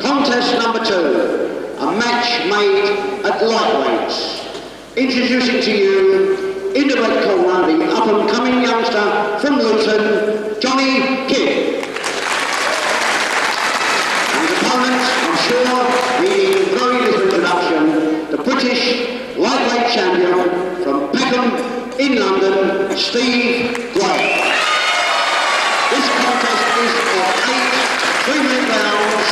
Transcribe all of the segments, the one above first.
Contest number 2, a match made at lightweights. Introducing to you, in the red corner, the up-and-coming youngster from Luton, Johnny Kidd. And his opponent, I'm sure, needing very little introduction, the British lightweight champion from Peckham in London, Steve Gray. This contest is of 8 3-minute rounds,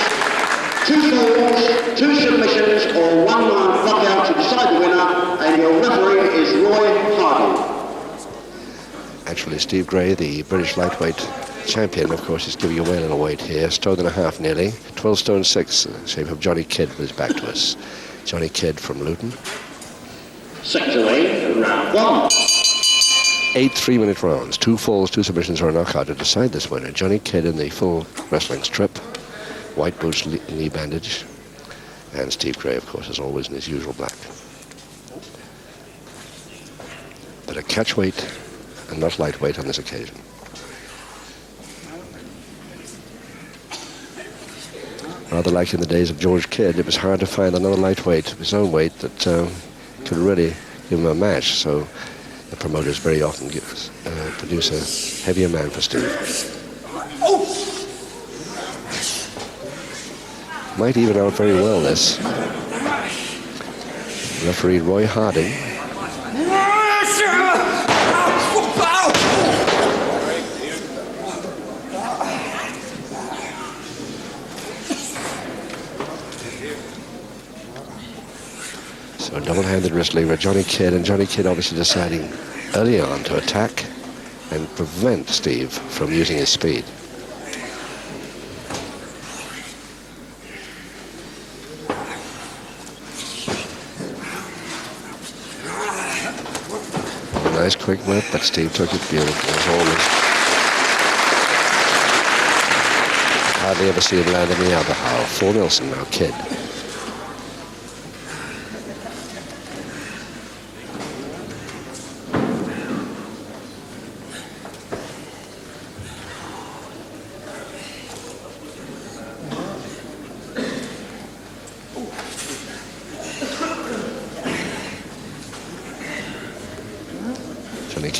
2 falls, 2 submissions, or 1 round knockout to decide the winner, and your referee is Roy Hardy. Actually, Steve Gray, the British lightweight champion, of course, is giving away a little weight here. 1.5 stone nearly. 12 stone 6, shape of Johnny Kidd with his back to us. Johnny Kidd from Luton. Sector A, round 1. 8 3-minute rounds, 2 falls, 2 submissions, or a knockout to decide this winner. Johnny Kidd in the full wrestling strip, white boots, knee bandage, and Steve Gray, of course, as always, in his usual black. But a catch weight and not lightweight on this occasion. Rather like in the days of George Kidd, it was hard to find another lightweight of his own weight that could really give him a match. So the promoters very often produce a heavier man for Steve. Might even out very well this. Referee Roy Harding. So a double-handed wrist lever, Johnny Kidd, and Johnny Kidd obviously deciding early on to attack and prevent Steve from using his speed. A nice quick whip, but Steve took it beautifully as always. Hardly ever see him land any other how. For Nelson now, Kidd.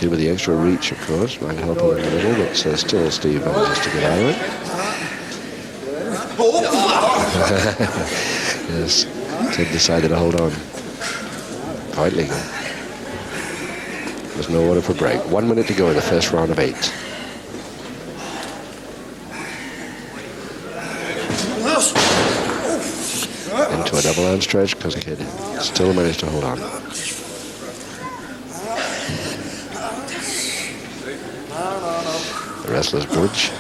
With the extra reach, of course, might help him a little, but still Steve manages to get out of it. Yes, Ted decided to hold on. Quite legal. There's no order for break. 1 minute to go in the first round of 8. Into a double arm stretch because Kidd still managed to hold on. Wrestler's bridge.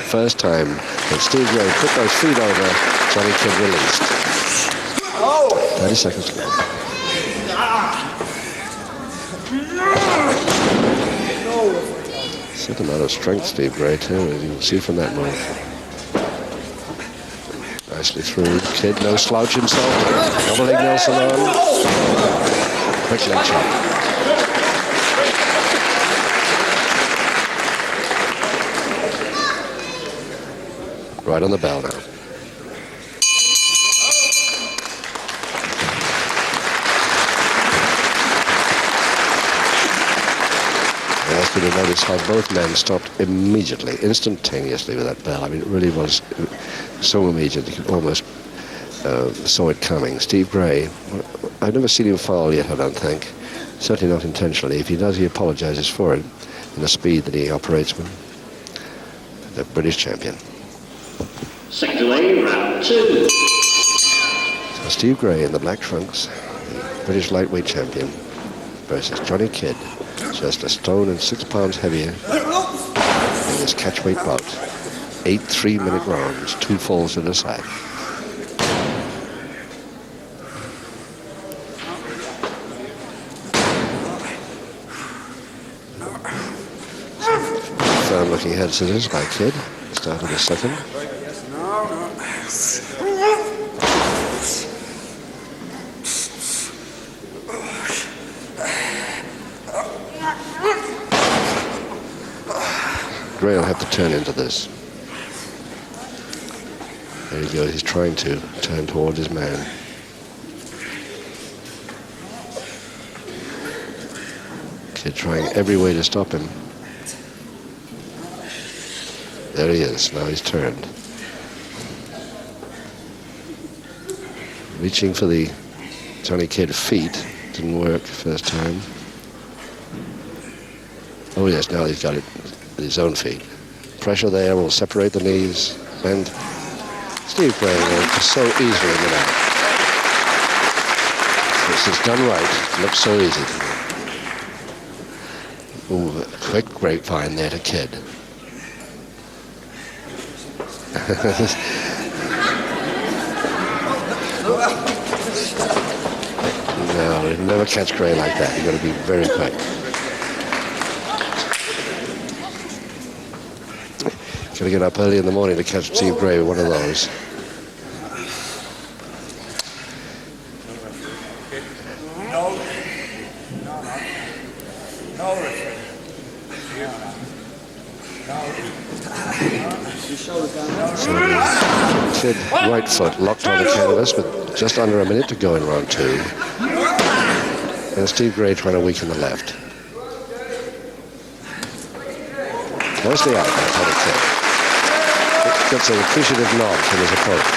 First time that Steve Gray put those feet over, Johnny Kidd released. 30 seconds left. Certain amount of strength, Steve Gray, too, as you can see from that move. Nicely through. Kidd, no slouch himself. Double leg Nelson on. Quick leg chop. Right on the bell now. I asked you to notice how both men stopped immediately, instantaneously with that bell. I mean, it really was so immediate, you could almost saw it coming. Steve Gray, I've never seen him foul yet, I don't think. Certainly not intentionally. If he does, he apologizes for it in the speed that he operates with. The British champion. Sector A, round 2. So Steve Gray in the black trunks, the British lightweight champion, versus Johnny Kidd, just 1 stone and 6 pounds heavier in this catchweight bout. 8 3-minute rounds, 2 falls to decide. Looking head scissors by Kidd. Start of the second. Gray will have to turn into this. There he goes. He's trying to turn towards his man. Kid trying every way to stop him. There he is. Now he's turned. Reaching for the Johnny Kidd feet. Didn't work first time. Oh yes, now he's got it with his own feet. Pressure there will separate the knees, and Steve Gray will so easily win out. This is done right. It looks so easy. Ooh, a quick grapevine there to Kidd. No, you'll never catch Gray like that. You've got to be very quick. Got to get up early in the morning to catch Steve Gray with one of those. So the Kidd right foot locked on the canvas with just under a minute to go in round 2. And Steve Gray trying to weaken the left. Mostly out by Johnny Kidd. Gets an appreciative nod from his opponent.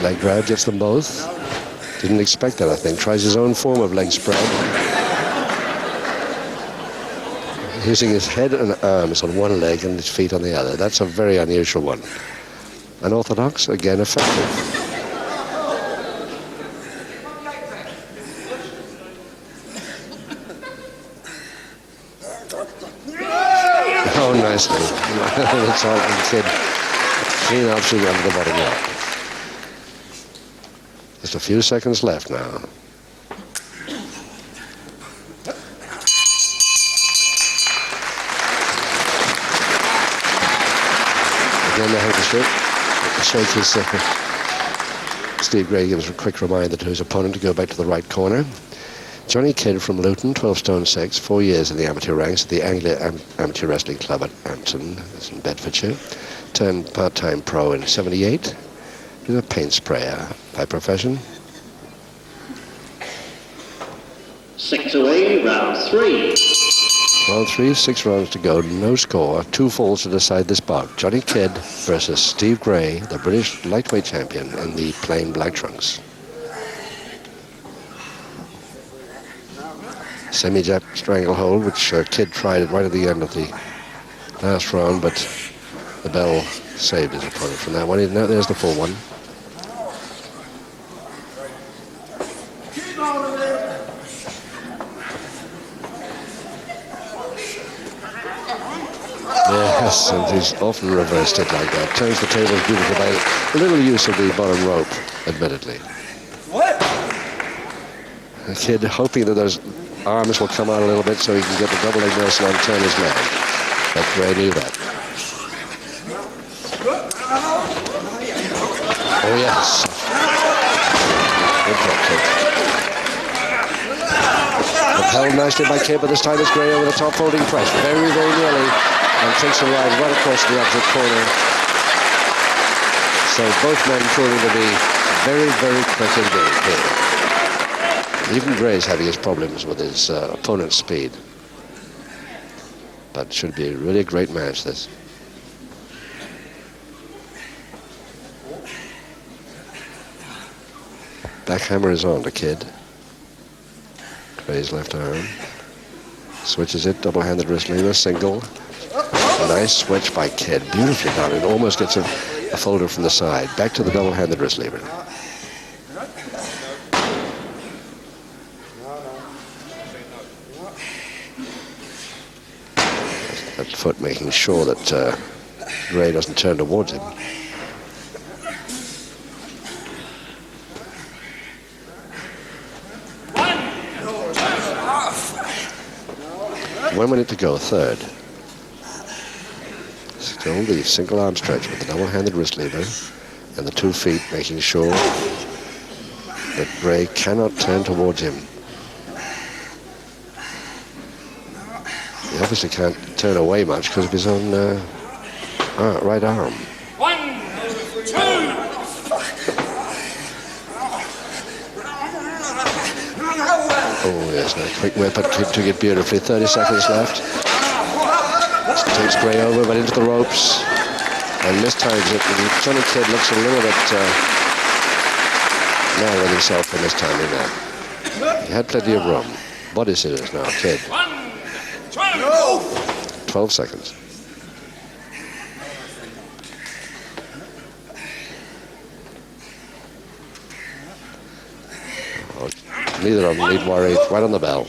Leg grab gets them both. Didn't expect that, I think. Tries his own form of leg spread. Using his head and arms on one leg and his feet on the other. That's a very unusual one. Unorthodox, again effective. Oh, nicely. That's all the Kidd. Clean option under the bottom rope. Just a few seconds left now. Again, they have to shake his Steve Gray gives a quick reminder to his opponent to go back to the right corner. Johnny Kidd from Luton, 12 stone 6, 4 years in the amateur ranks at the Anglia Amateur Wrestling Club at Ampton, that's in Bedfordshire. Turned part-time pro in 78. He's a paint sprayer by profession. 6 away, round 3. Round 3, 6 rounds to go, no score, 2 falls to decide this bout. Johnny Kidd versus Steve Gray, the British lightweight champion in the plain black trunks. Semi-jab stranglehold, which Kidd tried right at the end of the last round, but the bell saved his opponent from that one. Now there's the full one. Yes, and he's often reversed it like that. Turns the tables beautifully by a little use of the bottom rope, admittedly. What? The Kidd hoping that those arms will come out a little bit so he can get the double leg Nelson and turn his man. But Gray knew that. Oh, yes. Good drop kick. Held nicely by Kidd, but this time it's Gray over the top, holding press. Very, very nearly. And takes a ride right across the opposite corner. So both men proving to be very, very quick indeed here. Even Gray's having his problems with his opponent's speed. But it should be really a great match, this. Backhammer is on to Kidd. Gray's left arm. Switches it, double-handed wrist lever, single. Nice switch by Kidd. Beautifully done. It almost gets a folder from the side. Back to the double-handed wrist lever. That foot making sure that Gray doesn't turn towards him. One minute to go, third. Still the single arm stretch with the double-handed wrist lever and the 2 feet, making sure that Gray cannot turn towards him. He obviously can't turn away much because of his own right arm. 1, 2. Oh, yes, a quick whip at Kidd took it beautifully. 30 seconds left. Takes Gray over, but into the ropes. And mistimes it. And Johnny Kidd looks a little bit mad with himself for mistiming that. He had plenty of room. Body scissors now, Kidd. 12 seconds. Oh, neither of them need worry. Right on the bell.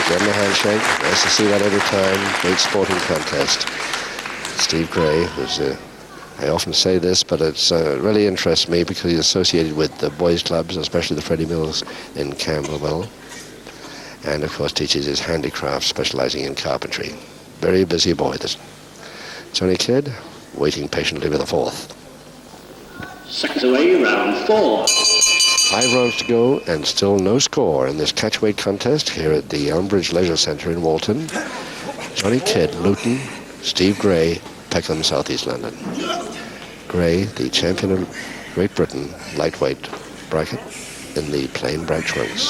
Again the handshake. Nice to see that every time. Great sporting contest. Steve Gray was... I often say this, but it really interests me because he's associated with the boys' clubs, especially the Freddie Mills in Camberwell, and of course teaches his handicraft, specializing in carpentry. Very busy boy, this Johnny Kidd, waiting patiently for the fourth. Seconds away, round 4. 5 rounds to go, and still no score in this catchweight contest here at the Elmbridge Leisure Centre in Walton. Johnny Kidd, Luton, Steve Gray, Peckham, South East London. Gray, the champion of Great Britain, lightweight bracket in the plain bright trunks.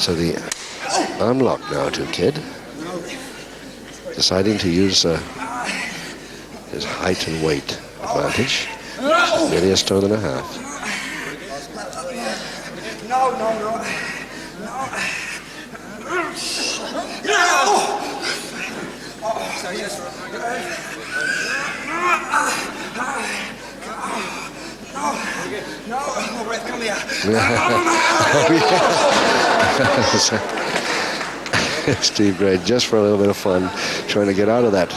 So the arm lock now to Kidd, deciding to use his height and weight advantage, nearly a stone and a half. Come here. Steve Gray, just for a little bit of fun, trying to get out of that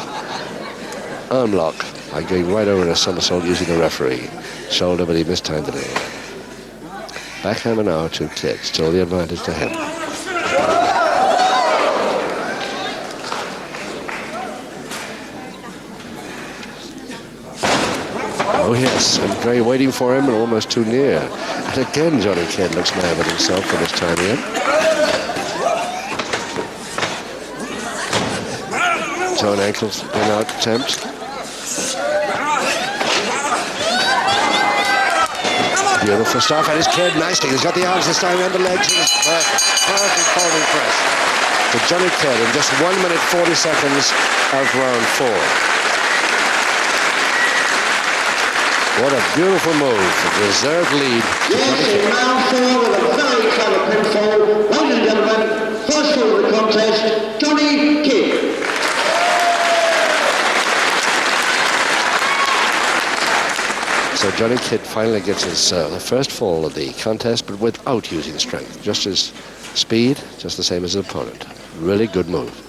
arm lock by going right over in a somersault using the referee. Shoulder, but he mistimed it. Backhammer now to Kidd, still the advantage to him. Oh yes, and Gray waiting for him and almost too near. And again Johnny Kidd looks mad at himself for this time in. Toe and ankle in out attempt. Beautiful stuff, and his Kidd nicely. He's got the arms this time and the legs. Perfect folding press. To Johnny Kidd in just 1 minute 40 seconds of round 4. What a beautiful move. Reserved lead. Yes, in round 4 with a very clever pinfall. Ladies and gentlemen, first fall of the contest, Johnny Kidd. So Johnny Kidd finally gets his the first fall of the contest, but without using strength. Just his speed, just the same as his opponent. Really good move.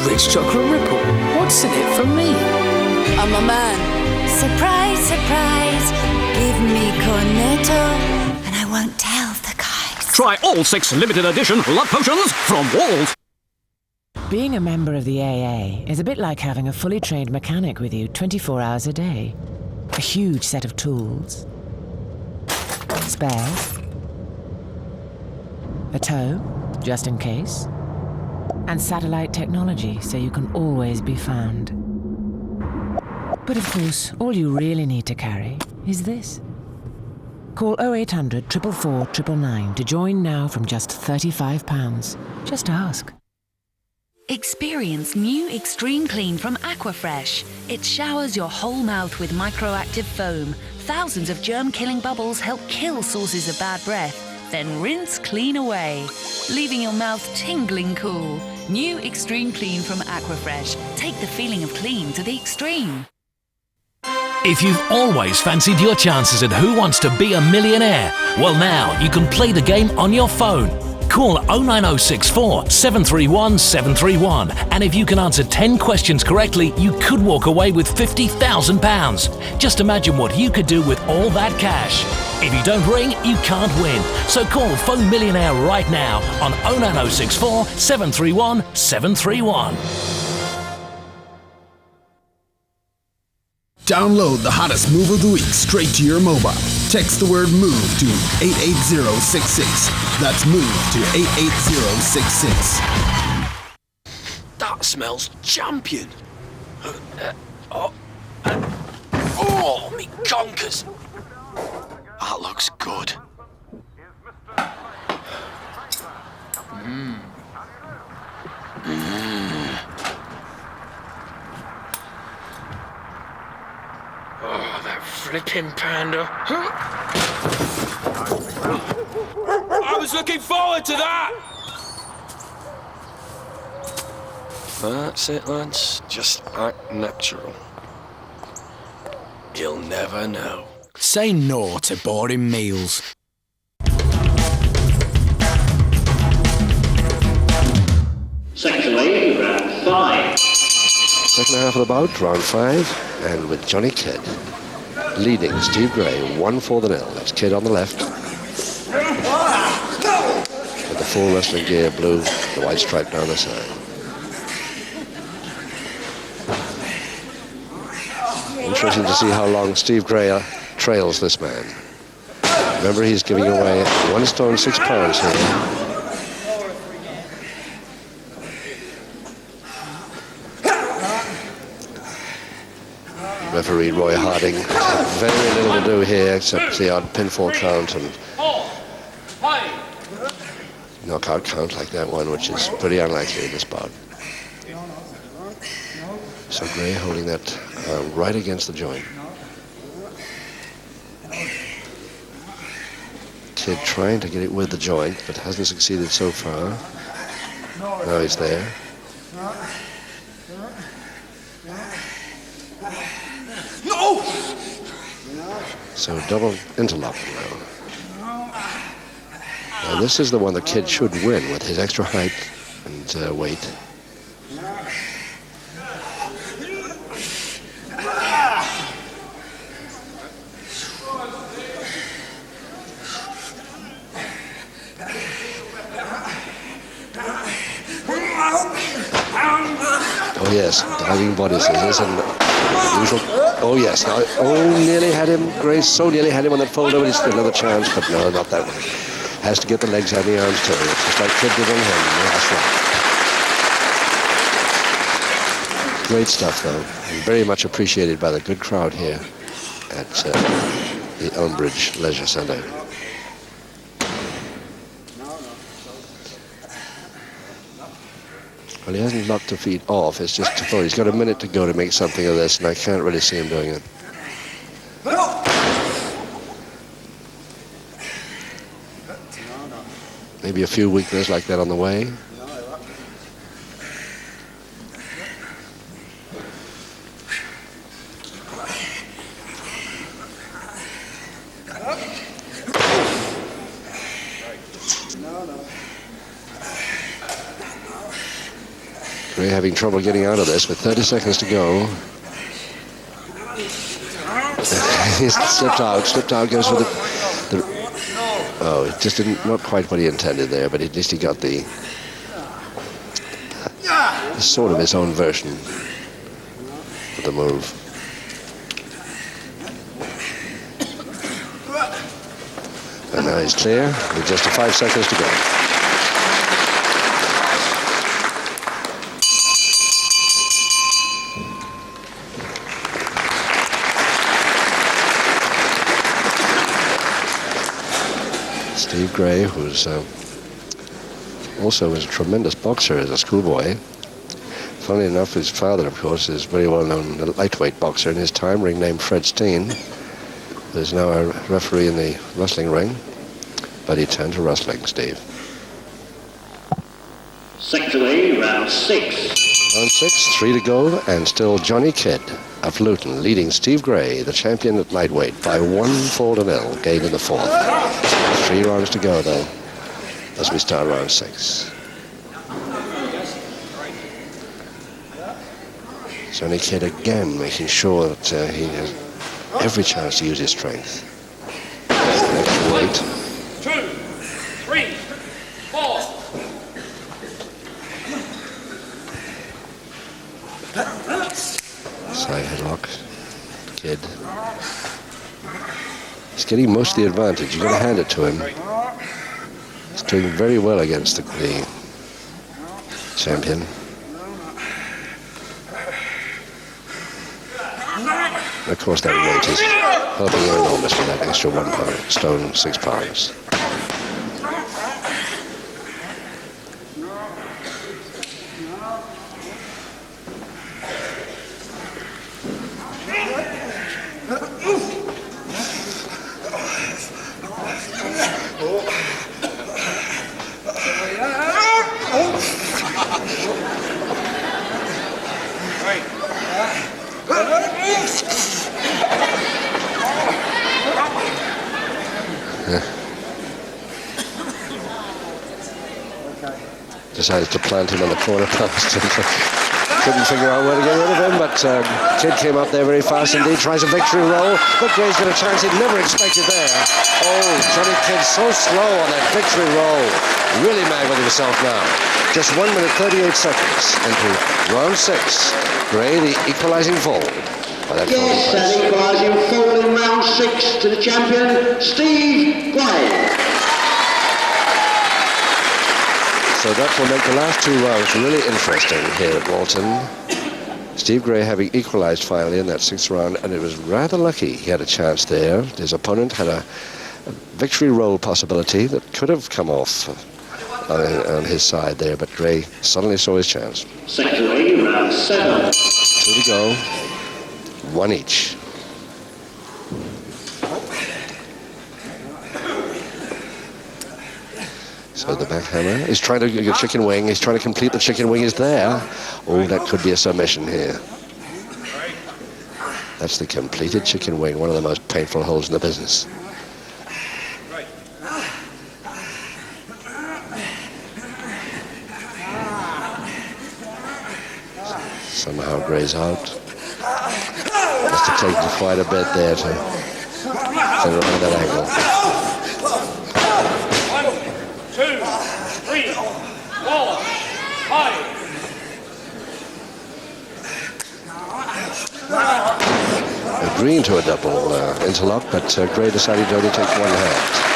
Rich chocolate ripple. What's in it for me? I'm a man. Surprise, surprise. Give me cornetto, and I won't tell the guys. Try all 6 limited edition love potions from Walt. Being a member of the AA is a bit like having a fully trained mechanic with you 24 hours a day. A huge set of tools. Spares. A tow, just in case. And satellite technology, so you can always be found. But of course, all you really need to carry is this. Call 0800 444 999 to join now from just £35. Just ask. Experience new Extreme Clean from Aquafresh. It showers your whole mouth with microactive foam. Thousands of germ-killing bubbles help kill sources of bad breath. Then rinse clean away, leaving your mouth tingling cool. New Extreme Clean from Aquafresh. Take the feeling of clean to the extreme. If you've always fancied your chances at Who Wants to Be a Millionaire, well now you can play the game on your phone. Call 09064 731 731 and if you can answer 10 questions correctly, you could walk away with £50,000. Just imagine what you could do with all that cash. If you don't ring, you can't win. So call Phone Millionaire right now on 09064 731 731. Download the hottest move of the week straight to your mobile. Text the word MOVE to 88066. That's MOVE to 88066. That smells champion. Oh, me conkers. That looks good. Oh, that flipping panda. I was looking forward to that! That's it, lads. Just act natural. You'll never know. Say no to boring meals. Section A, round 5. Second half of the bout, round 5, and with Johnny Kidd leading Steve Gray 1-4-0. That's Kidd on the left with the full wrestling gear, blue, the white stripe down the side. Interesting to see how long Steve Gray trails this man. Remember, he's giving away 1 stone 6 pounds here. Referee Roy Harding had very little to do here except the odd pinfall count and knockout count like that one, which is pretty unlikely in this bout. So Gray holding that right against the joint. Kidd trying to get it with the joint, but hasn't succeeded so far. Now he's there. So double interlock now. Now this is the one the Kidd should win with his extra height and weight. Oh yes, diving body scissors and usual. Oh yes, now, nearly had him. Grace so nearly had him on that fold over. He's still another chance, but no, not that one. Has to get the legs and the arms too. It's just like Kidd did on him. That's right. Great stuff though, and very much appreciated by the good crowd here at the Elmbridge Leisure Centre. Well, he hasn't knocked the feet off. It's just he's got a minute to go to make something of this, and I can't really see him doing it. Maybe a few weaknesses like that on the way. Gray having trouble getting out of this with 30 seconds to go. He slipped out, goes for the oh, it just didn't, not quite what he intended there, but at least he got the sort of his own version of the move. And now he's clear with just 5 seconds to go. Steve Gray, who's also was a tremendous boxer as a schoolboy, Funnily enough, his father, of course, is a very well-known lightweight boxer in his time, ring named Fred Steen. There's now a referee in the wrestling ring, but he turned to wrestling, Steve. Second away, round 6. Round 6, 3 to go, and still Johnny Kidd of Luton leading Steve Gray, the champion at lightweight, by 1-0 game in the 4th. 3 rounds to go, though, as we start round 6. Johnny Kidd again making sure that he has every chance to use his strength. Extra weight. 2, 3, 4. Side headlock. Kidd. He's getting most of the advantage. You've got to hand it to him. He's doing very well against the champion. Of course, that weight is helping him enormously, that extra 1 stone, 6 pounds. Decided to plant him on the corner post. Couldn't figure out where to get rid of him, but Kidd came up there very fast indeed, tries a victory roll, but Gray's got a chance he'd never expected there. Oh, Johnny Kidd so slow on that victory roll. Really mad with himself now. Just 1 minute 38 seconds into round 6. Gray, the equalizing fall. Yes, an equalising fall in round 6 to the champion, Steve Gray. So that will make the last 2 rounds really interesting here at Walton. Steve Gray having equalized finally in that 6th round, and it was rather lucky he had a chance there. His opponent had a victory roll possibility that could have come off on his side there, but Gray suddenly saw his chance. Second away, round 7. 2 to go, 1 each. So the backhammer is trying to get a chicken wing. He's trying to complete the chicken wing. Is there? Oh, that could be a submission here. That's the completed chicken wing, one of the most painful holds in the business. Somehow Gray's out. Must have taken quite a bit there to get around that angle. 1, 2, 3, 4, 5. Agreeing to a double interlock, but Gray decided to only take 1 hand.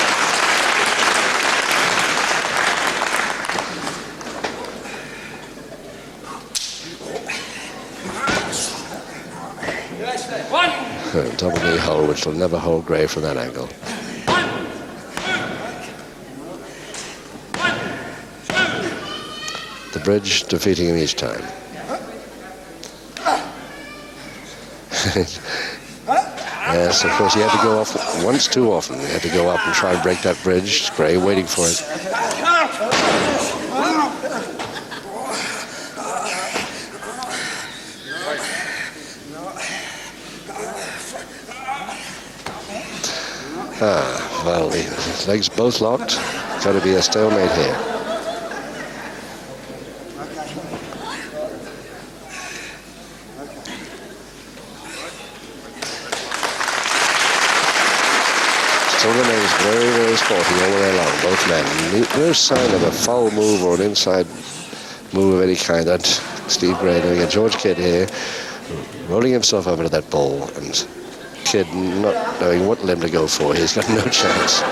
Double knee hold, which will never hold Gray from that angle. 1, 2. The bridge defeating him each time. Yes, of course, he had to go off once too often. He had to go up and try and break that bridge. Gray waiting for it. Well, the legs both locked. Got to be a stalemate here. Still remains very, very sporty all the way along, both men. No sign of a foul move or an inside move of any kind. That Steve Gray doing a George Kidd here, rolling himself over to that ball, and Kidd not knowing what limb to go for. He's got no chance.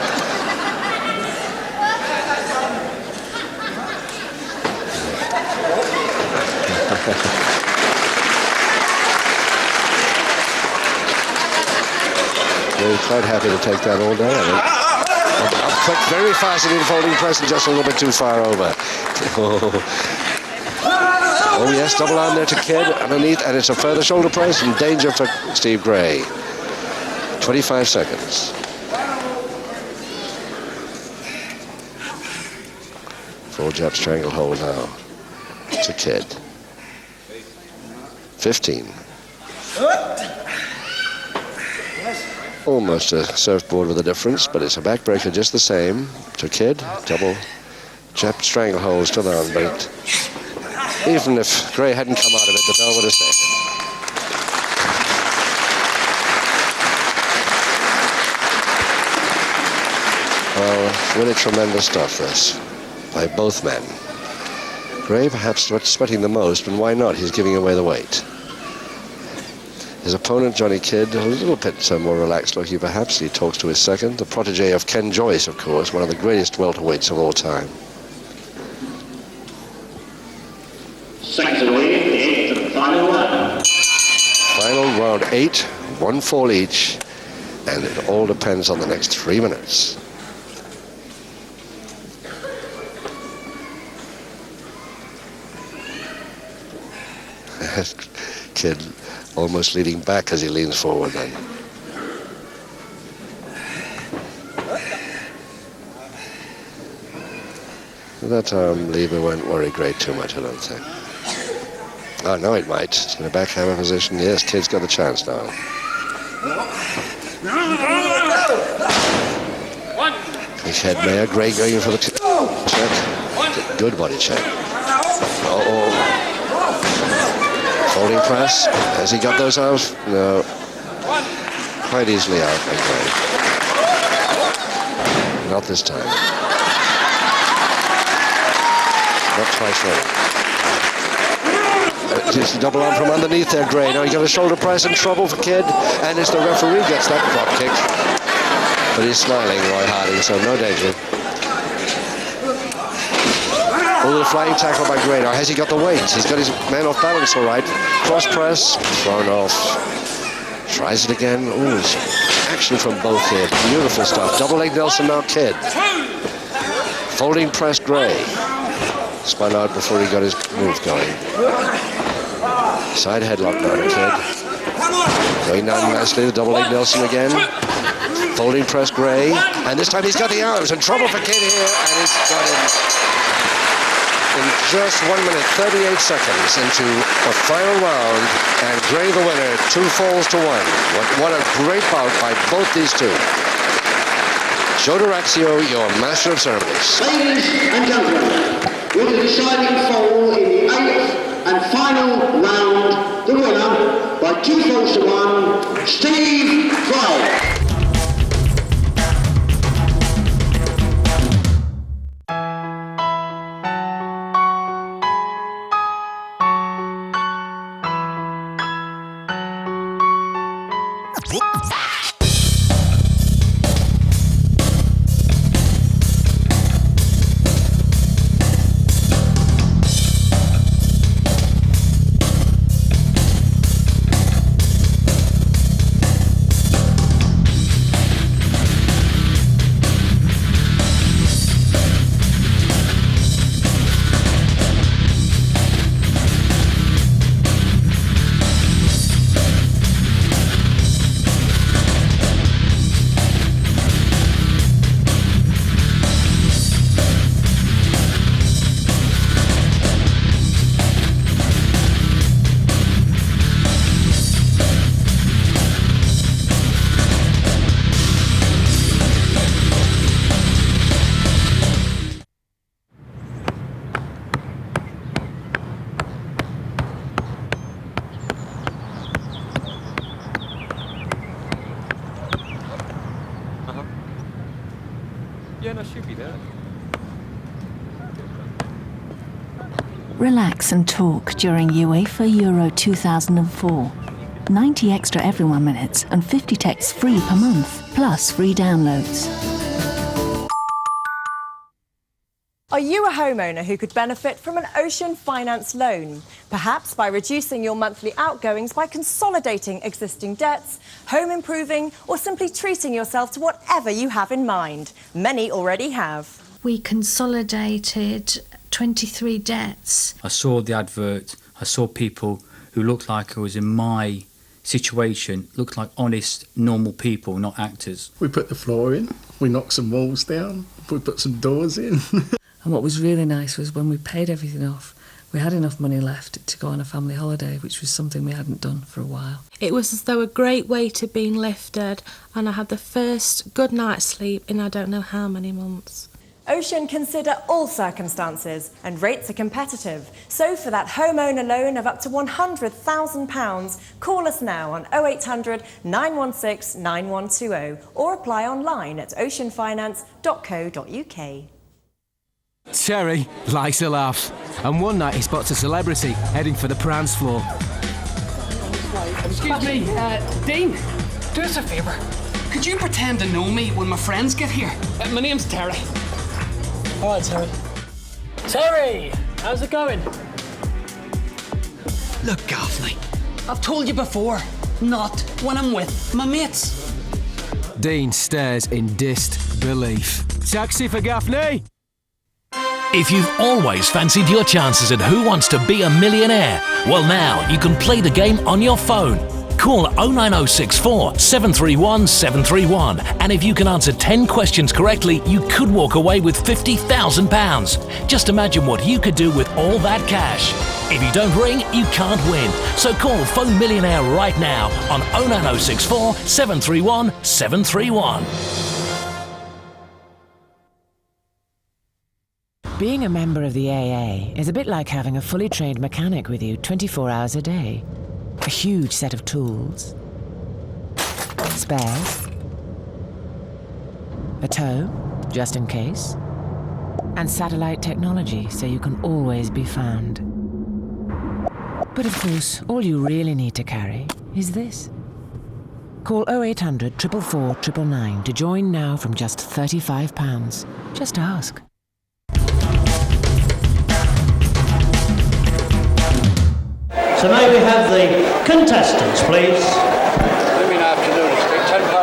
They're quite happy to take that all day, I think. Up quick, very fast in the folding press, and just a little bit too far over. Oh yes, double arm there to Kidd underneath, and it's a further shoulder press and danger for Steve Gray. 25 seconds. Full jab stranglehold now to Kidd. 15. Almost a surfboard with a difference, but it's a backbreaker just the same. To Kidd, double jab strangleholds to the arm, but even if Gray hadn't come out of it, the bell would have stayed. Well, really tremendous stuff, this, by both men. Gray perhaps sweating the most, but why not? He's giving away the weight. His opponent, Johnny Kidd, a little bit more relaxed looking perhaps. He talks to his second, the protege of Ken Joyce, of course, one of the greatest welterweights of all time. Seconds away, the eighth and final round. Final round 8, 1 fall each, and it all depends on the next 3 minutes. Kidd almost leaning back as he leans forward then. That arm lever won't worry Gray too much, I don't think. Oh, no, it might. It's in a backhammer position. Yes, Kidd's got the chance now. Big head Mayer. Gray going for the check. Good body check. Uh-oh. Folding press. Has he got those arms? No. Quite easily out by Gray. Not this time. Not twice running. Just a double arm from underneath there, Gray. Now he got a shoulder press and trouble for Kidd, and it's the referee gets that drop kick. But he's smiling, Roy Harding, so no danger. Oh, the flying tackle by Gray. Now, has he got the weight? He's got his man off balance, all right. Cross press, thrown off. Tries it again. Ooh, action from both here. Beautiful stuff. Double leg Nelson now, Kidd. Folding press, Gray. Spun out before he got his move going. Side headlock now to Kidd. Going down nicely, the double leg Nelson again. Folding press, Gray. And this time he's got the arms. And trouble for Kidd here, and he's got him in just 1 minute, 38 seconds into the final round. And Gray the winner, 2 falls to 1. What a great bout by both these two. Joe D'Orazio, your master of ceremonies. Ladies and gentlemen, with the deciding fall in the 8th and final round, the winner by 2 falls to 1, Steve Gray. Relax and talk during UEFA Euro 2004. 90 extra every 1 minute and 50 texts free per month, plus free downloads. Are you a homeowner who could benefit from an Ocean Finance loan? Perhaps by reducing your monthly outgoings by consolidating existing debts, home improving, or simply treating yourself to whatever you have in mind. Many already have. We consolidated 23 debts. I saw the advert I saw people who looked like I was in my situation, looked like honest, normal people, not actors. We put the floor in, we knocked some walls down, we put some doors in. And what was really nice was when we paid everything off, we had enough money left to go on a family holiday, which was something we hadn't done for a while. It was as though a great weight had been lifted, and I had the first good night's sleep in I don't know how many months. Ocean consider all circumstances, and rates are competitive. So for that homeowner loan of up to £100,000, call us now on 0800 916 9120 or apply online at oceanfinance.co.uk. Terry likes a laugh, and one night he spots a celebrity heading for the prance floor. Excuse me, Dean, do us a favour. Could you pretend to know me when my friends get here? My name's Terry. All right, Terry. Terry, how's it going? Look, Gaffney, I've told you before, not when I'm with my mates. Dean stares in disbelief. Taxi for Gaffney! If you've always fancied your chances at Who Wants to Be a Millionaire, well now you can play the game on your phone. Call 09064 731 731, and if you can answer 10 questions correctly, you could walk away with £50,000. Just imagine what you could do with all that cash. If you don't ring, you can't win. So call Phone Millionaire right now on 09064 731 731. Being a member of the AA is a bit like having a fully trained mechanic with you 24 hours a day. A huge set of tools, spares, a tow, just in case, and satellite technology so you can always be found. But of course, all you really need to carry is this. Call 0800 444 999 to join now from just £35. Just ask. So may we have the contestants, please? Good afternoon. It's 8:10.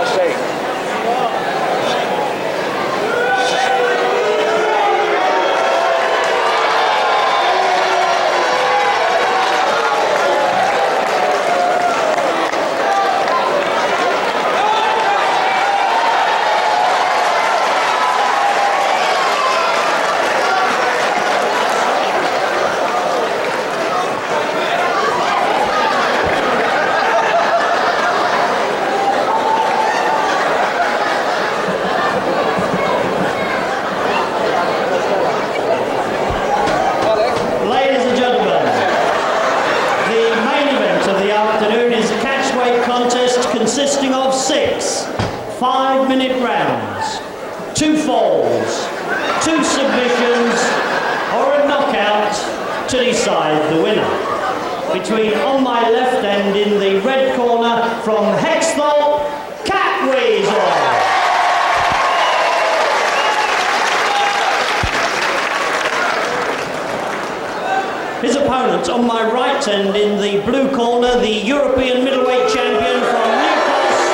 Ladies and gentlemen, the main event of the afternoon is a catchweight contest consisting of 6 5-minute rounds, 2 falls, 2 submissions, or a knockout to decide the winner. Between on my left and in the red corner from Hexthorpe, Catweazle. His opponent on my right and in the blue corner, the European middleweight champion from Newcastle,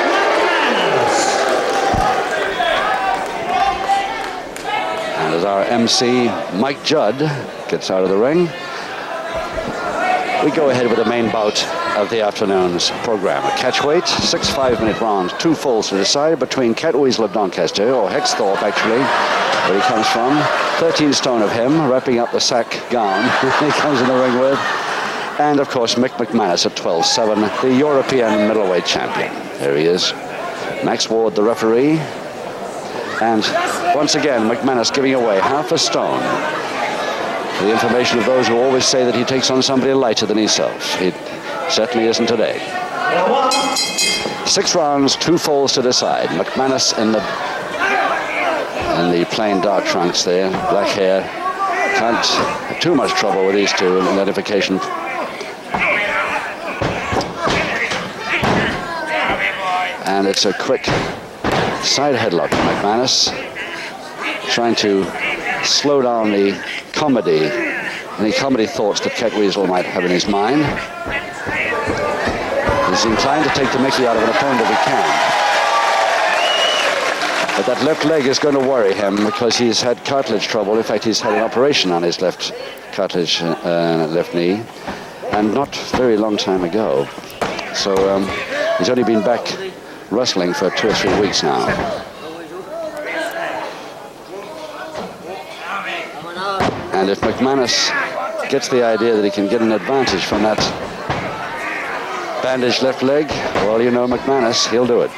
McManus. And as our MC, Mike Judd, gets out of the ring, we go ahead with the main bout of the afternoon's program. A catchweight, 6 5-minute rounds, 2 falls to decide between Catweazle of Doncaster, or Hexthorpe actually, where he comes from. 13 stone of him, wrapping up the sack gown he comes in the ring with. And of course, Mick McManus at 12-7, the European middleweight champion. There he is. Max Ward, the referee. And once again, McManus giving away half a stone. For the information of those who always say that he takes on somebody lighter than himself. He certainly isn't today. 6 rounds, 2 falls to decide. McManus in the plain dark trunks there, black hair. Can't have too much trouble with these two in identification. And it's a quick side headlock from McManus, trying to slow down the comedy, any comedy thoughts that Catweazle might have in his mind. He's inclined to take the mickey out of an opponent if he can. But that left leg is going to worry him because he's had cartilage trouble. In fact, he's had an operation on his left cartilage left knee, and not very long time ago. So he's only been back wrestling for 2 or 3 weeks now. And if McManus gets the idea that he can get an advantage from that bandaged left leg, well, you know McManus, he'll do it.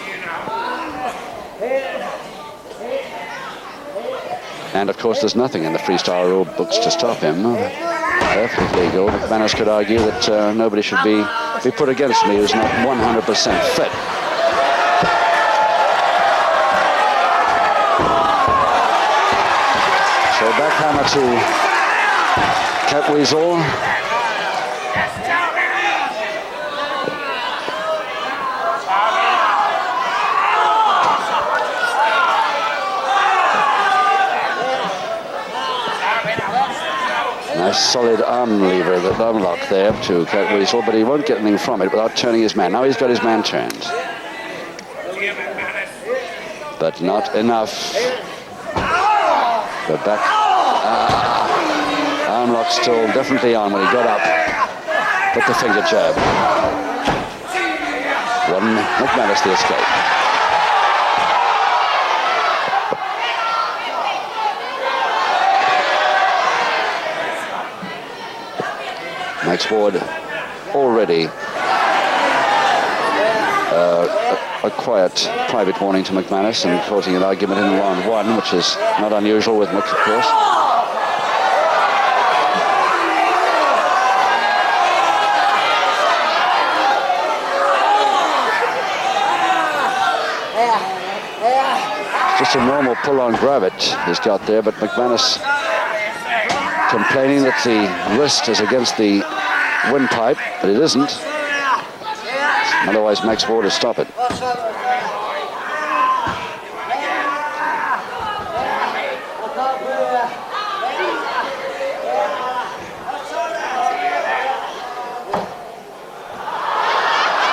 And of course, there's nothing in the freestyle rule books to stop him. Perfectly legal. McManus could argue that nobody should be put against me who's not 100% fit. So backhammer to Catweazle. Nice solid arm lever, that arm lock there to Catweazle, but he won't get anything from it without turning his man. Now he's got his man turned. But not enough. The back arm lock still definitely on when he got up. Put the finger jab. One McManus the escape. Max Ward already a quiet private warning to McManus and causing an argument in round 1, which is not unusual with Mick, of course. Just a normal pull-on grab it he's got there, but McManus complaining that the wrist is against the windpipe, but it isn't. Otherwise, Max Ward will stop it.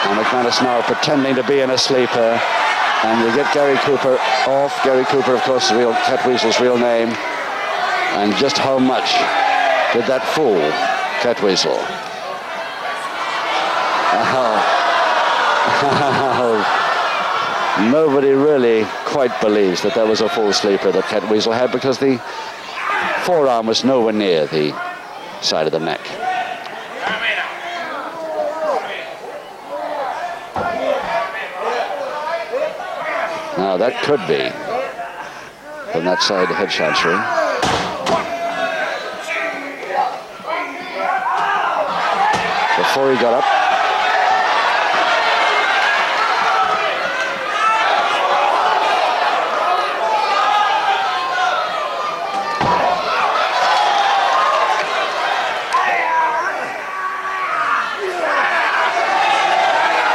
And McManus now pretending to be in a sleeper. And we get Gary Cooper off. Gary Cooper, of course, real Catweazle's real name. And just how much did that fool Catweazle? Nobody really quite believes that was a full sleeper that Catweazle had, because the forearm was nowhere near the side of the neck. Now that could be from that side, the head chancery. Before he got up.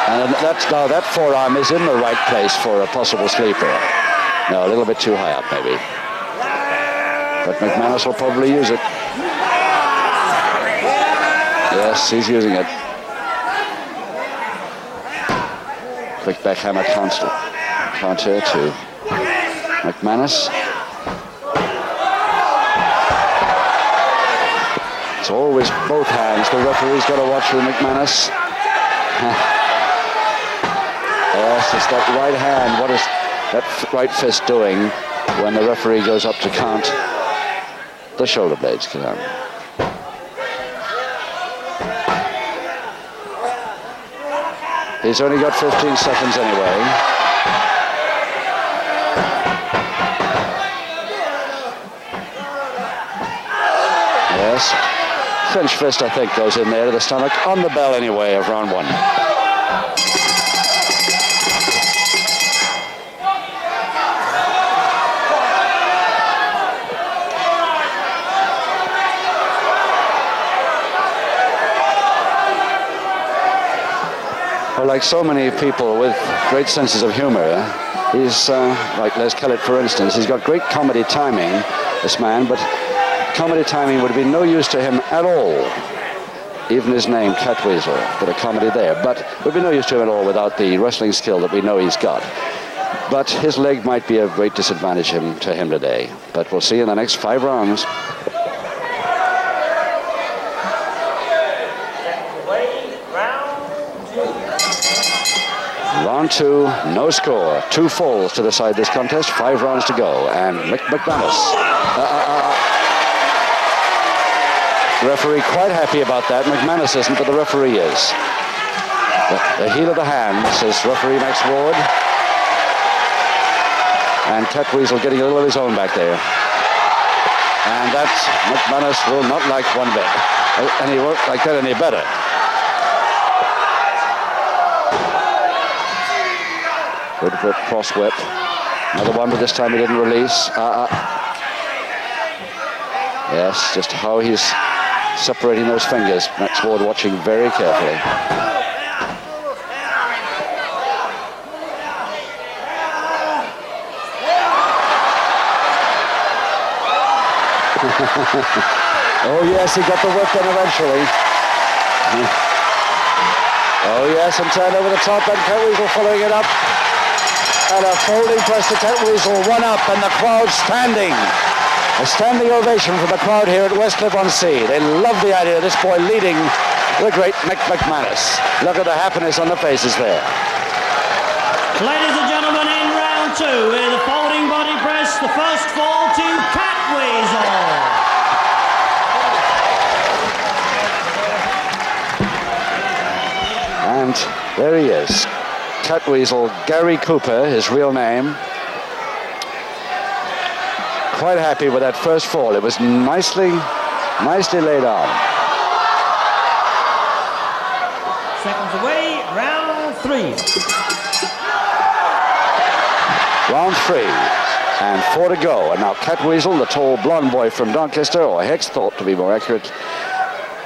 And now that forearm is in the right place for a possible sleeper. No, a little bit too high up, maybe. But McManus will probably use it. Yes, he's using it. Quick backhammer counter to McManus. It's always both hands. The referee's got to watch with McManus. Yes, it's that right hand. What is that right fist doing when the referee goes up to count the shoulder blades? He's only got 15 seconds anyway. Yes. French fist, I think, goes in there to the stomach. On the bell anyway of round 1. Well, like so many people with great senses of humor, he's, like Les Kellett, for instance, he's got great comedy timing, this man, but comedy timing would be no use to him at all. Even his name, Catweazle, bit of comedy there, but would be no use to him at all without the wrestling skill that we know he's got. But his leg might be a great disadvantage to him today. But we'll see in the next 5 rounds. Round 2, no score. 2 falls to decide this contest. 5 rounds to go. And McManus. Referee quite happy about that. McManus isn't, but the referee is. The heel of the hand, says referee Max Ward. And Catweazle getting a little of his own back there. And that McManus will not like one bit. And he won't like that any better. Good whip, cross whip. Another one, but this time he didn't release. Yes, just how he's separating those fingers. Max Ward watching very carefully. Oh yes, he got the work done eventually. Oh yes, and turned over the top, and Catweazle following it up. And a folding press to Catweazle, 1 up, and the crowd standing. A standing ovation from the crowd here at Westcliff-on-Sea. They love the idea of this boy leading the great Mick McManus. Look at the happiness on the faces there. Ladies and gentlemen, in round 2, with a folding body press, the first fall to Catweazle. And there he is. Catweazle, Gary Cooper, his real name. Quite happy with that first fall. It was nicely laid on. Seconds away, round 3. Round 3, and 4 to go. And now Catweazle, the tall blonde boy from Doncaster, or Hexthorpe to be more accurate,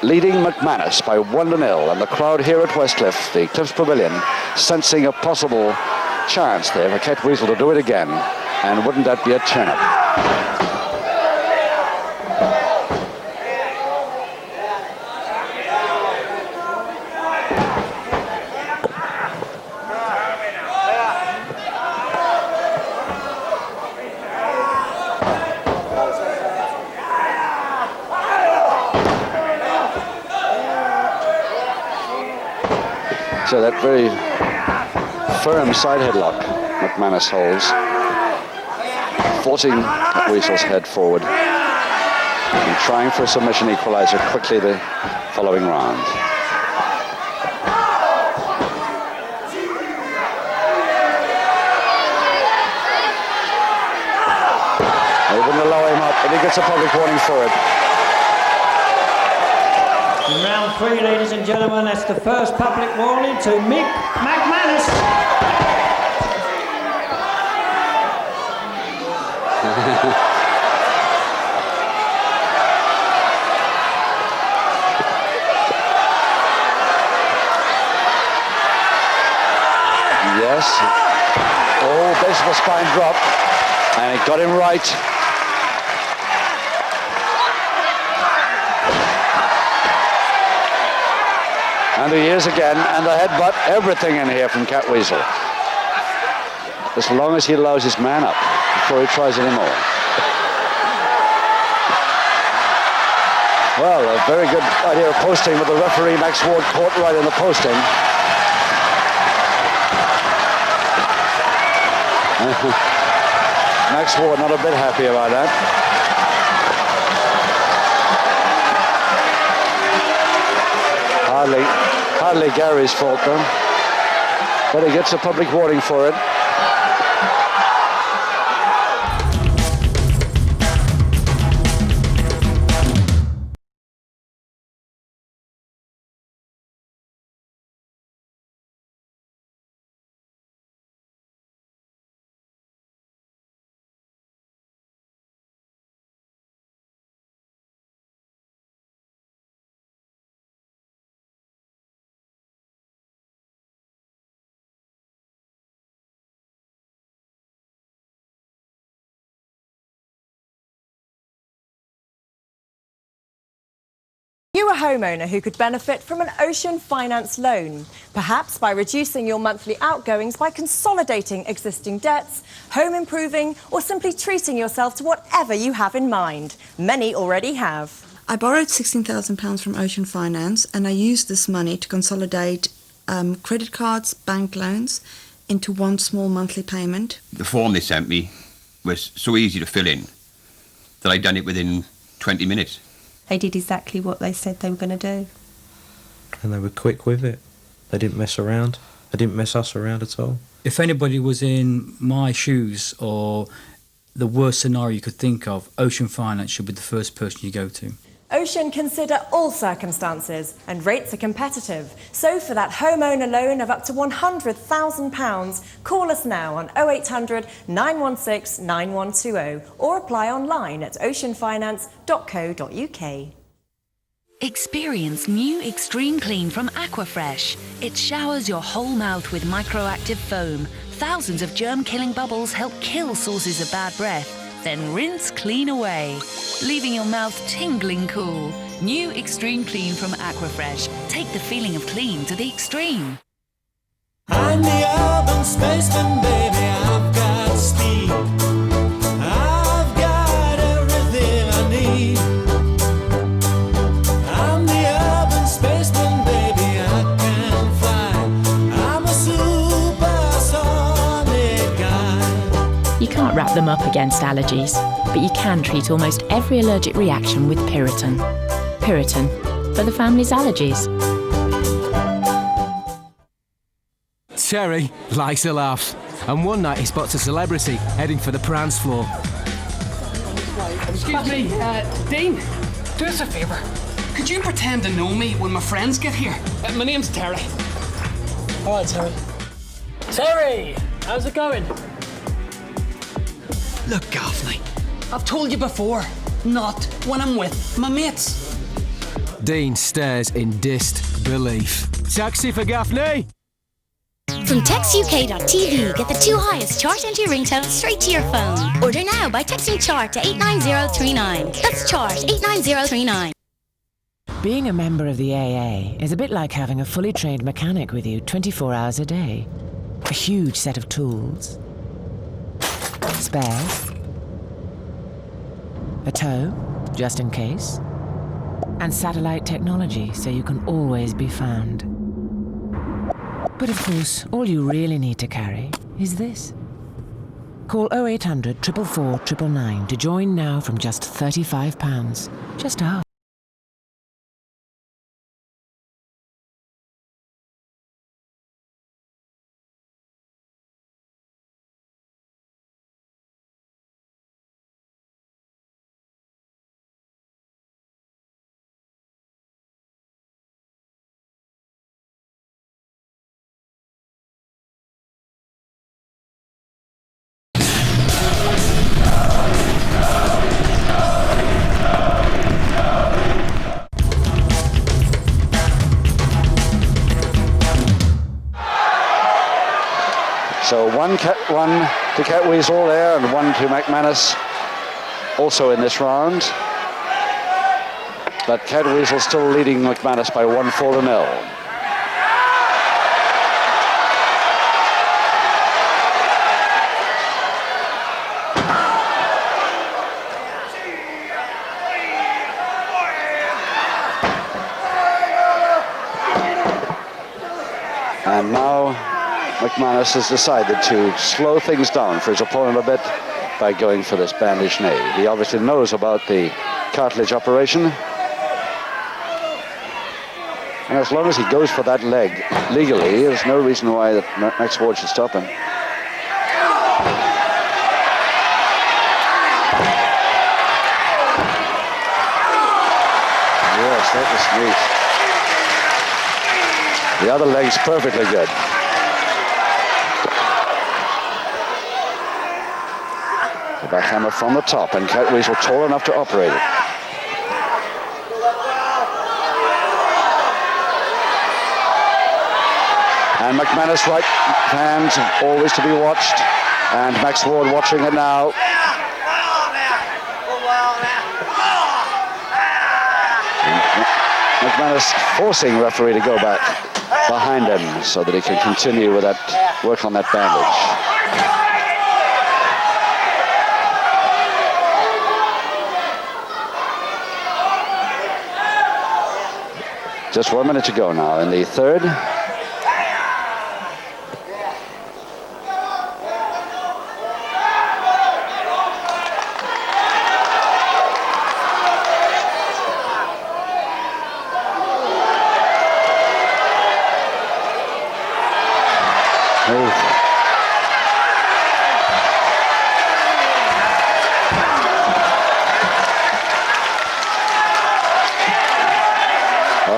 leading McManus by 1-0. And the crowd here at Westcliff, the Cliffs Pavilion, sensing a possible chance there for Catweazle to do it again. And wouldn't that be a turnip? So that very firm side headlock McManus holds, forcing Catweazle's head forward and trying for a submission equalizer quickly the following round. They wouldn't allow him up, but he gets a public warning for it. In round 3, ladies and gentlemen, that's the first public warning to Mick McManus. Yes. Oh, baseball spine drop, and it got him right. And he is again, and the headbutt, everything in here from Catweazle. As long as he allows his man up before he tries any more. Well, a very good idea of posting with the referee Max Ward caught right in the posting. Max Ward not a bit happy about that. Hardly Gary's fault though. But he gets a public warning for it. You a homeowner who could benefit from an ocean finance loan, perhaps by reducing your monthly outgoings by consolidating existing debts, home improving, or simply treating yourself to whatever you have in mind. Many already have. I borrowed £16,000 from Ocean Finance and I used this money to consolidate credit cards, bank loans into one small monthly payment. The form they sent me was so easy to fill in that I'd done it within 20 minutes. They did exactly what they said they were going to do. And they were quick with it. They didn't mess around. They didn't mess us around at all. If anybody was in my shoes or the worst scenario you could think of, Ocean Finance should be the first person you go to. Ocean consider all circumstances and rates are competitive. So for that homeowner loan of up to £100,000, call us now on 0800 916 9120 or apply online at oceanfinance.co.uk. Experience new Extreme Clean from Aquafresh. It showers your whole mouth with microactive foam. Thousands of germ-killing bubbles help kill sources of bad breath. Then rinse clean away, leaving your mouth tingling cool. New Extreme Clean from Aquafresh. Take the feeling of clean to the extreme. I'm the urban spaceman, baby. I've got speed. I've got everything I need. I'm the urban spaceman, baby. I can fly. I'm a supersonic guy. You can't wrap them up against allergies, but you can treat almost every allergic reaction with Piriton. Piriton, for the family's allergies. Terry likes a laugh, and one night he spots a celebrity heading for the prance floor. Excuse me, Dean, do us a favour. Could you pretend to know me when my friends get here? My name's Terry. All right, Terry. Terry, how's it going? Look, Gaffney, I've told you before, not when I'm with my mates. Dean stares in disbelief. Taxi for Gaffney! From TextUK.tv, get the 2 highest chart entry ringtones straight to your phone. Order now by texting chart to 89039. That's chart 89039. Being a member of the AA is a bit like having a fully trained mechanic with you 24 hours a day. A huge set of tools, spares, a tow, just in case, and satellite technology so you can always be found. But of course, all you really need to carry is this. Call 0800 444 999 to join now from just £35. Just ask. So one to Catweazle there and one to McManus also in this round. But Catweazle still leading McManus by 1-4-0. And now McManus has decided to slow things down for his opponent a bit by going for this bandaged knee. He obviously knows about the cartilage operation. And as long as he goes for that leg legally, there's no reason why that Max Ward should stop him. Yes, that was neat. The other leg's perfectly good. The backhammer from the top, and Catweazle tall enough to operate it. And McManus' right hand always to be watched, and Max Ward watching it now. McManus forcing referee to go back behind him so that he can continue with that work on that bandage. Just 1 minute to go now in the third. move.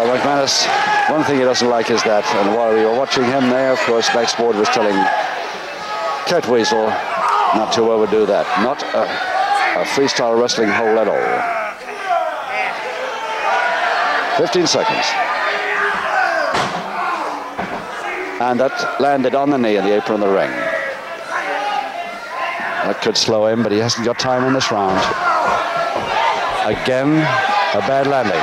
McManus, one thing he doesn't like is that, and while we were watching him there, of course, Max Ward was telling Catweazle not to overdo that. Not a freestyle wrestling hole at all. 15 seconds. And that landed on the knee in the apron of the ring. That could slow him, but he hasn't got time in this round. Again, a bad landing.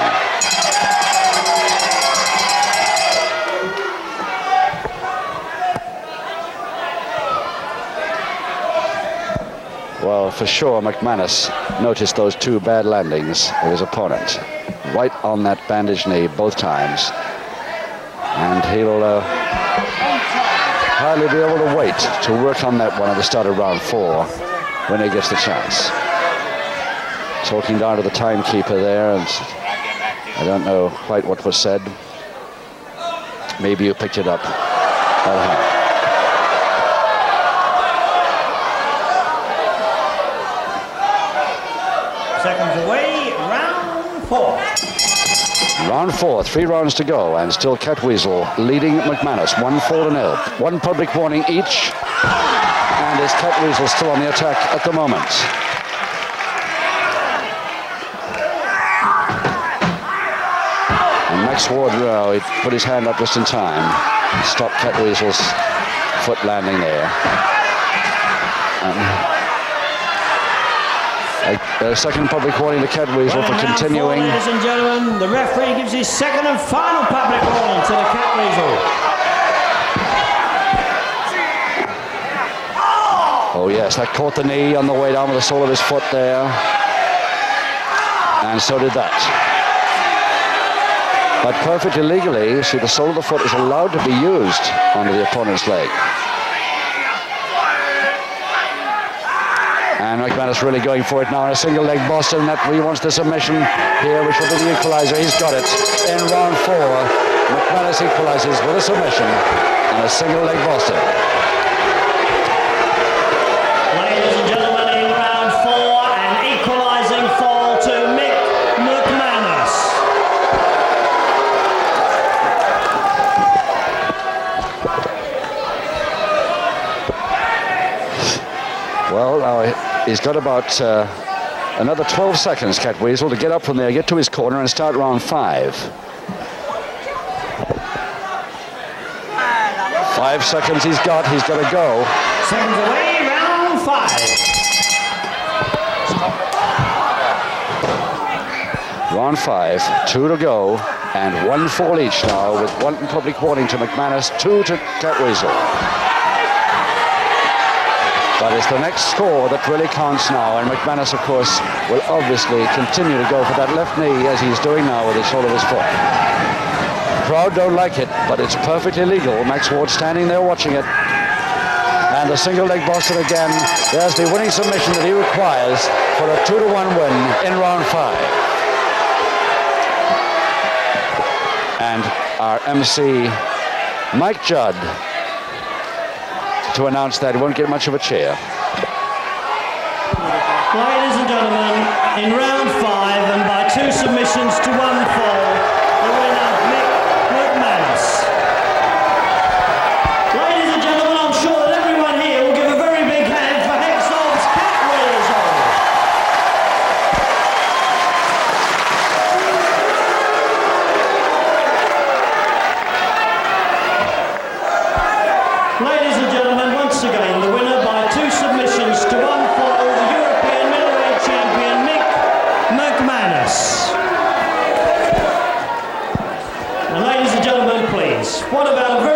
Well, for sure, McManus noticed those two bad landings of his opponent. Right on that bandaged knee both times. And he'll hardly be able to wait to work on that one at the start of round 4 when he gets the chance. Talking down to the timekeeper there, and I don't know quite what was said. Maybe you picked it up. Seconds away, round 4. Round 4, 3 rounds to go, and still Catweazle leading McManus, 1-4-0. One public warning each, and is Catweazle still on the attack at the moment. And Max Ward, he put his hand up just in time, stopped Catweazle's foot landing there. A second public warning to Catweazle for continuing. Ladies and gentlemen, the referee gives his second and final public warning to the Catweazle. Oh yes, that caught the knee on the way down with the sole of his foot there. And so did that. But perfectly legally, see, the sole of the foot is allowed to be used onto the opponent's leg. And McManus really going for it now in a single leg Boston. That he wants the submission here, which will be the equalizer. He's got it in round 4. McManus equalizes with a submission and a single leg Boston. Ladies and gentlemen, in round 4, an equalizing fall to Mick McManus. Well, now he's got about another 12 seconds, Catweazle, to get up from there, get to his corner and start round 5. 5 seconds he's got to go. Seconds away, round 5. Round 5, 2 to go, and 1 fall each now, with 1 public warning to McManus, 2 to Catweazle. But it's the next score that really counts now, and McManus, of course, will obviously continue to go for that left knee as he's doing now with the sole of his foot. Crowd don't like it, but it's perfectly legal. Max Ward standing there watching it. And the single leg Boston again. There's the winning submission that he requires for a 2-1 win in round 5. And our MC, Mike Judd, to announce that he won't get much of a cheer. Ladies and gentlemen, in round 5, and by 2 submissions to 1 fall, the winner, Mick McManus. Ladies and gentlemen, I'm sure that everyone here will give a very big hand for Hexol's Catweazle. Ladies and gentlemen, once again, the winner by 2 submissions to 1 fall, the European middleweight champion, Mick McManus. And ladies and gentlemen, please, what about a very